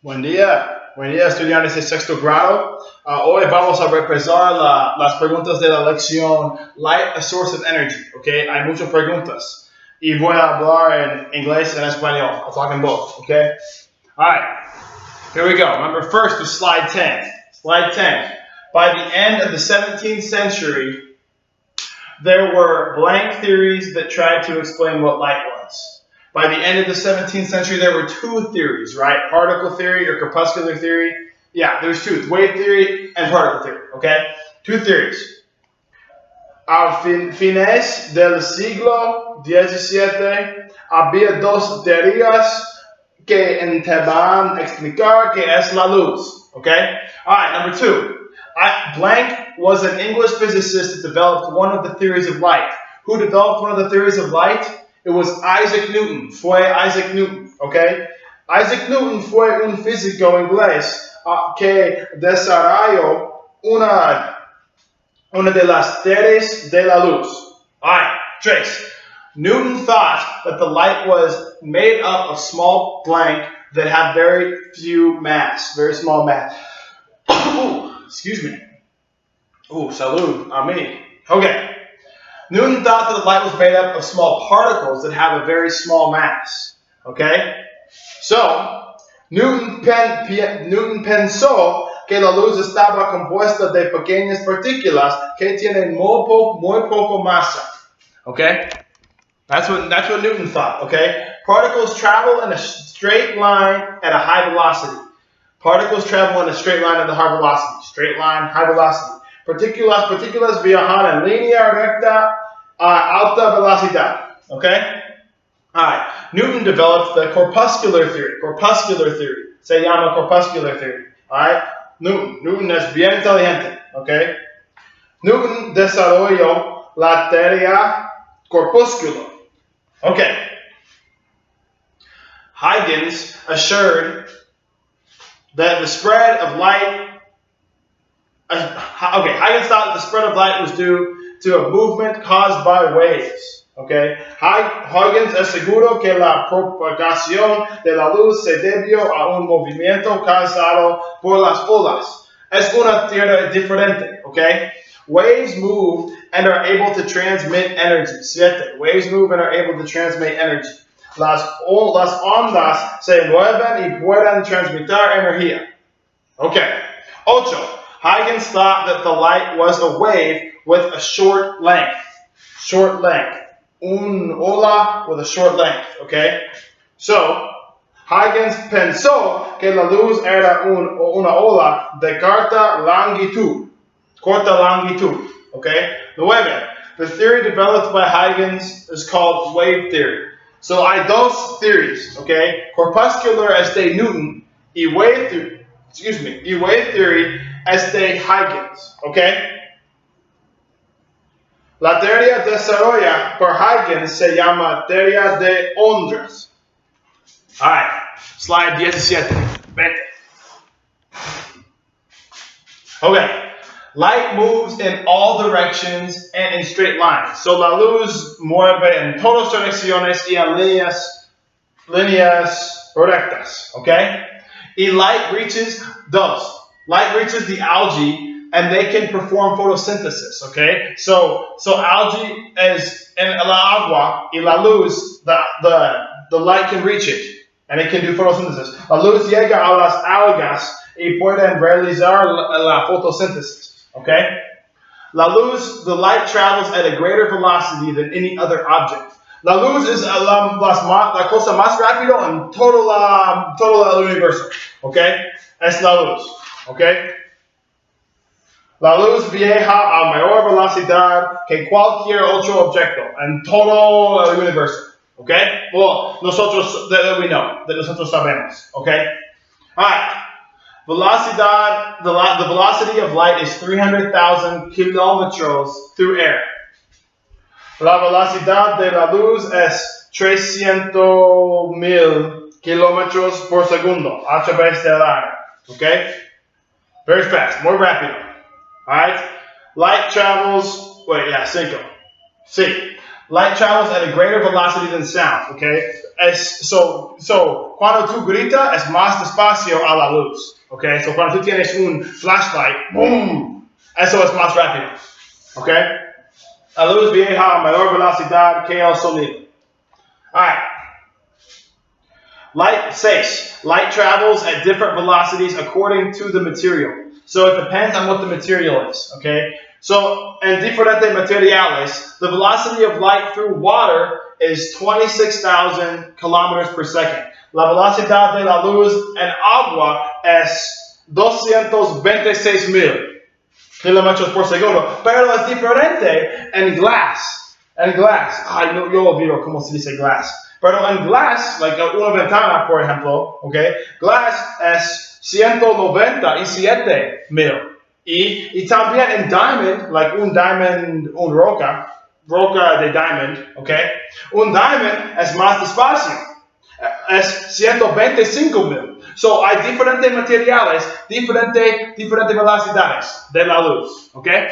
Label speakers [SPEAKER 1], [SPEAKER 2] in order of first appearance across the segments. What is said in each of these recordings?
[SPEAKER 1] Buen día, estudiantes de sexto grado. Hoy vamos a repasar las preguntas de la lección Light, a Source of Energy. Okay, hay muchas preguntas y voy a hablar en inglés y en español. I'll talk in both. Okay. All right. Here we go. Remember, first is slide 10. Slide 10. By the end of the 17th century, there were blank theories that tried to explain what light was. By the end of the 17th century, there were two theories, right? Particle theory or corpuscular theory. Yeah, there's two. Wave theory and particle theory, okay? Two theories. Al fines del siglo XVII, había dos teorías que intentaban explicar qué es la luz, okay? All right, number two. Blank was an English physicist that developed one of the theories of light. Who developed one of the theories of light? It was Isaac Newton. Fue Isaac Newton, okay? Isaac Newton fue un físico inglés que desarrolló una de las teorías de la luz. All right, Trace. Newton thought that the light was made up of small blank that had very few mass, very small mass. Ooh, excuse me. Ooh, salud a mí. Okay. Newton thought that the light was made up of small particles that have a very small mass. Okay? So, Newton pensó que la luz estaba compuesta de pequeñas partículas que tienen muy poco masa. Okay? That's what Newton thought. Okay? Particles travel in a straight line at a high velocity. Particles travel in a straight line at a high velocity. Straight line, high velocity. Partículas viajan en línea recta a alta velocidad. Okay? Alright. Newton developed the corpuscular theory. Corpuscular theory. Se llama corpuscular theory. Alright? Newton es bien inteligente. Okay? Newton desarrolló la teoría corpuscular. Okay. Huygens assured that the spread of light Huygens thought that the spread of light was due to a movement caused by waves. Okay? Huygens aseguró que la propagación de la luz se debió a un movimiento causado por las olas. Es una teoría diferente. Okay? Waves move and are able to transmit energy. Siete. Waves move and are able to transmit energy. Las ondas se mueven y pueden transmitir energía. Okay. Ocho. Huygens thought that the light was a wave with a short length. Short length. Un ola with a short length. Okay? So, Huygens pensó que la luz era una ola de corta longitud. Corta longitud. Okay? Nueve. The theory developed by Huygens is called wave theory. So, hay dos theories. Okay? Corpuscular as de Newton y wave theory. Y wave theory as de Huygens, okay? La teoría desarrollada por Huygens se llama teoría de ondas. Alright, slide 17. Okay, light moves in all directions and in straight lines. So la luz mueve en todas direcciones y en líneas rectas, okay? Y light reaches the algae and they can perform photosynthesis, okay? So algae is in el agua y la luz, the light can reach it and it can do photosynthesis. La luz llega a las algas y pueden realizar la photosynthesis, okay? The light travels at a greater velocity than any other object. La luz es la cosa más rápida en todo el universo. ¿Ok? Es la luz. ¿Ok? La luz viaja a mayor velocidad que cualquier otro objeto en todo el universo. ¿Ok? Well, nosotros sabemos. ¿Ok? Alright. The velocity of light is 300,000 kilometers through air. La velocidad de la luz es 300,000 kilómetros por segundo a través del aire. Okay? Very fast, muy rápido. Alright? Light travels, Light travels at a greater velocity than sound. Okay? cuando tú gritas es más despacio a la luz. Okay, so cuando tú tienes un flashlight, boom, eso es más rápido. Okay, la luz viaja a mayor velocidad que el sonido. Alright. Light 6. Light travels at different velocities according to the material. So it depends on what the material is. Okay. So en diferentes materiales, the velocity of light through water is 26,000 kilometers per second. La velocidad de la luz en agua es 226,000 kilómetros por segundo. Pero es diferente en glass. En glass. Ay, no, yo olvido cómo se dice glass. Pero en glass, like una ventana, por ejemplo, okay, glass es 197,000. Y también en diamond, like un diamond, roca de diamond, okay, un diamond es más despacio, es 125,000. So hay diferentes materiales, diferentes velocidades de la luz, okay.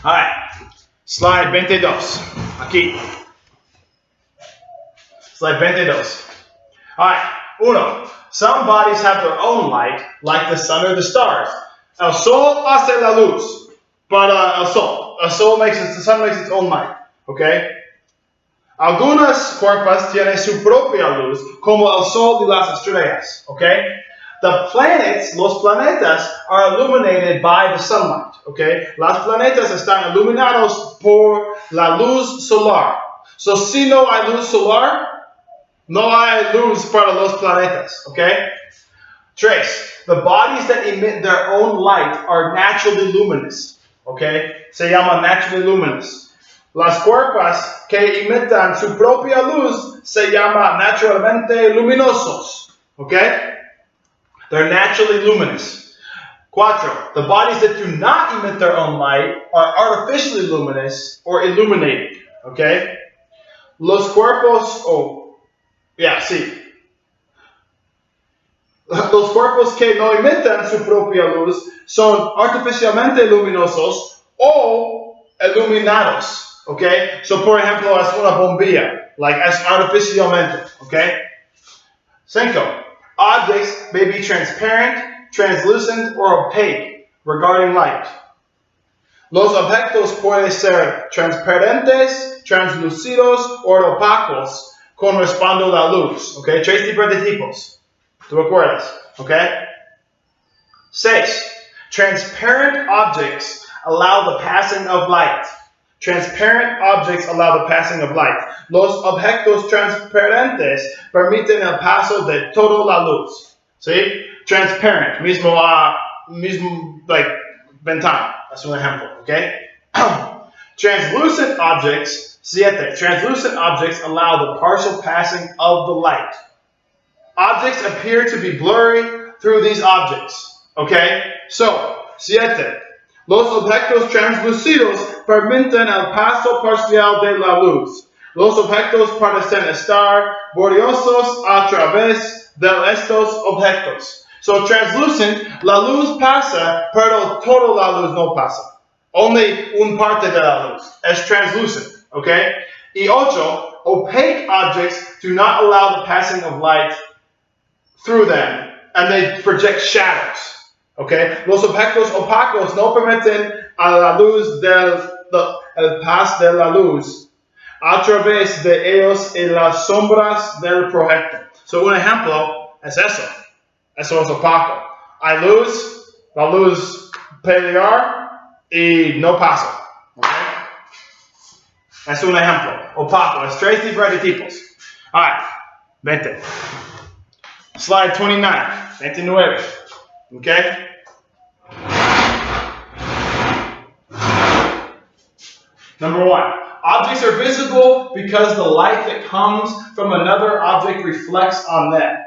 [SPEAKER 1] Alright, slide 22, aquí. Slide 22. Alright, uno. Some bodies have their own light, like the sun or the stars. El sol hace la luz, para el sol. The sun makes its own light, okay? Algunas cuerpos tienen su propia luz, como el sol y las estrellas, okay? The planets, los planetas, are illuminated by the sunlight, okay? Las planetas están iluminados por la luz solar. So, si no hay luz solar, no hay luz para los planetas, okay? 3. The bodies that emit their own light are naturally luminous, okay? Se llama naturally luminous. Las cuerpos que imitan su propia luz se llaman naturalmente luminosos, okay? They're naturally luminous. 4. The bodies that do not emit their own light are artificially luminous or illuminated, okay? Los cuerpos, sí. Los cuerpos que no emiten su propia luz son artificialmente luminosos o iluminados, okay? So, por ejemplo, es una bombilla, like es artificialmente, okay? 5. Objects may be transparent, translucent, or opaque regarding light. Los objetos pueden ser transparentes, translúcidos o opacos con respecto a la luz, okay? 3 diferentes tipos. ¿Tú recuerdas? Okay? 6. Transparent objects allow the passing of light. Transparent objects allow the passing of light. Los objetos transparentes permiten el paso de toda la luz. ¿Sí? Transparent, mismo like ventana. That's un ejemplo, okay? Translucent objects, 7. Translucent objects allow the partial passing of the light. Objects appear to be blurry through these objects. Okay? So, 7. Los objetos translúcidos permiten el paso parcial de la luz. Los objetos parecen estar borrosos a través de estos objetos. So, translucent, la luz pasa, pero toda la luz no pasa. Only un parte de la luz. Es translucent. Okay? Y 8. Opaque objects do not allow the passing of light through them, and they project shadows. Okay? Los objetos opacos no permiten a la luz el paso de la luz a través de ellos y las sombras del proyecto. So, un ejemplo es eso. Eso es opaco. Hay luz, la luz pelear y no pasa. Okay? Es un ejemplo. Opaco. Es 3 diferentes tipos. Alright. 20. Slide 29. Okay? Number 1. Objects are visible because the light that comes from another object reflects on them.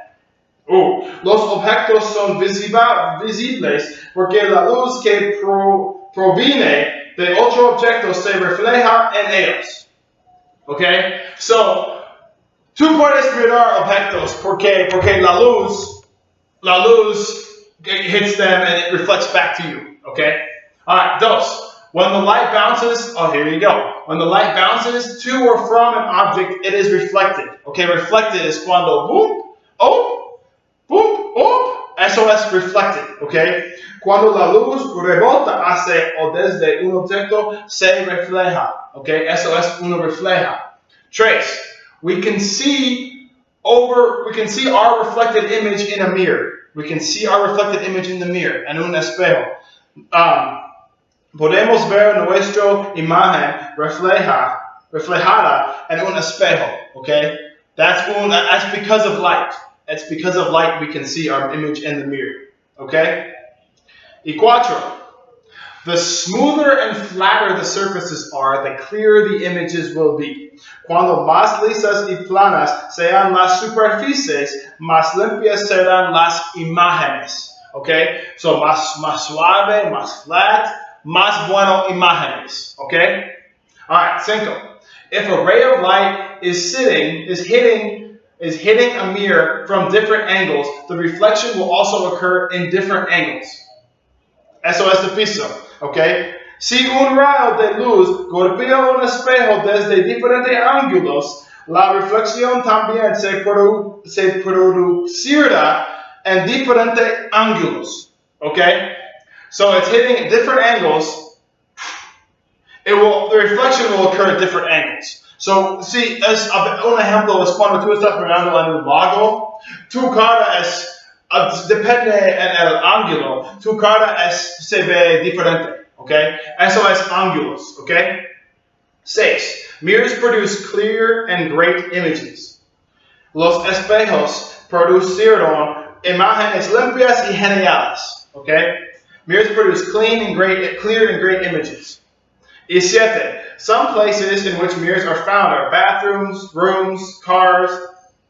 [SPEAKER 1] Los objetos son visibles porque la luz que proviene de otro objeto se refleja en ellos. Okay? So, tú puedes mirar objetos porque la luz hits them and it reflects back to you. Okay? Alright, 2. When the light bounces, oh, here you go. When the light bounces to or from an object, it is reflected. Okay, reflected is cuando boom, oh, boom, oh. Eso es reflected. Okay. Cuando la luz rebota hacia o desde un objeto, se refleja. Okay, eso es una refleja. Trace. We can see our reflected image in a mirror. We can see our reflected image in the mirror, en un espejo. Podemos ver nuestra imagen reflejada en un espejo. Okay, that's because of light. It's because of light we can see our image in the mirror. Okay. Y cuatro. The smoother and flatter the surfaces are, the clearer the images will be. Cuando más lisas y planas sean las superficies, más limpias serán las imágenes. Okay? So, más suave, más flat, más bueno imágenes. Okay? Alright, cinco. If a ray of light is hitting a mirror from different angles, the reflection will also occur in different angles. Eso es el piso. Okay? Si un rayo de luz golpea un espejo desde diferentes ángulos, la reflexión también se producirá en diferentes ángulos. Okay? So it's hitting at different angles. The reflection will occur at different angles. So, see, as un ejemplo es cuando tú estás mirando en un lago, tu cara es depende en el ángulo, tu cara se ve diferente, okay? Eso es ángulos, okay? 6. Mirrors produce clear and great images. Los espejos producieron imágenes limpias y geniales, okay? Mirrors produce clear and great images. Y 7. Some places in which mirrors are found are bathrooms, rooms, cars,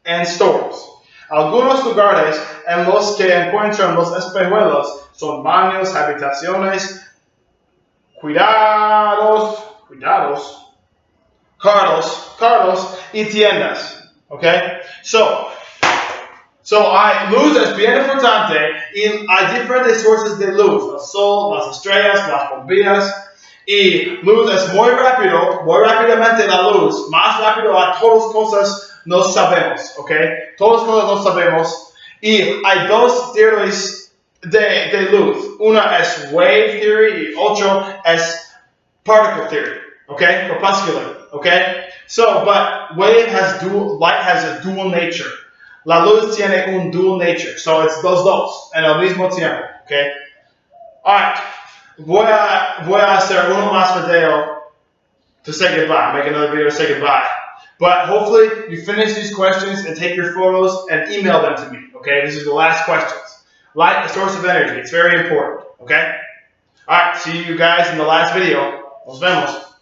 [SPEAKER 1] and stores. Algunos lugares en los que encuentran los espejuelos son baños, habitaciones, cuidados, carros y tiendas. Okay? So luz es bien importante y hay diferentes sources de luz. El sol, las estrellas, las bombillas. Y luz es muy rápidamente la luz, más rápido a todas cosas no sabemos, ¿ok? Todas cosas no sabemos. Y hay dos teorías de luz. Una es wave theory y otra es particle theory, ¿ok? Corpuscular, ¿ok? So, but light has a dual nature. La luz tiene un dual nature. So, it's los dos en el mismo tiempo, ¿ok? Alright. Voy a hacer uno más video to say goodbye. Make another video to say goodbye. But hopefully you finish these questions and take your photos and email them to me. Okay, this is the last questions. Light, a source of energy. It's very important. Okay? Alright, see you guys in the last video. Nos vemos.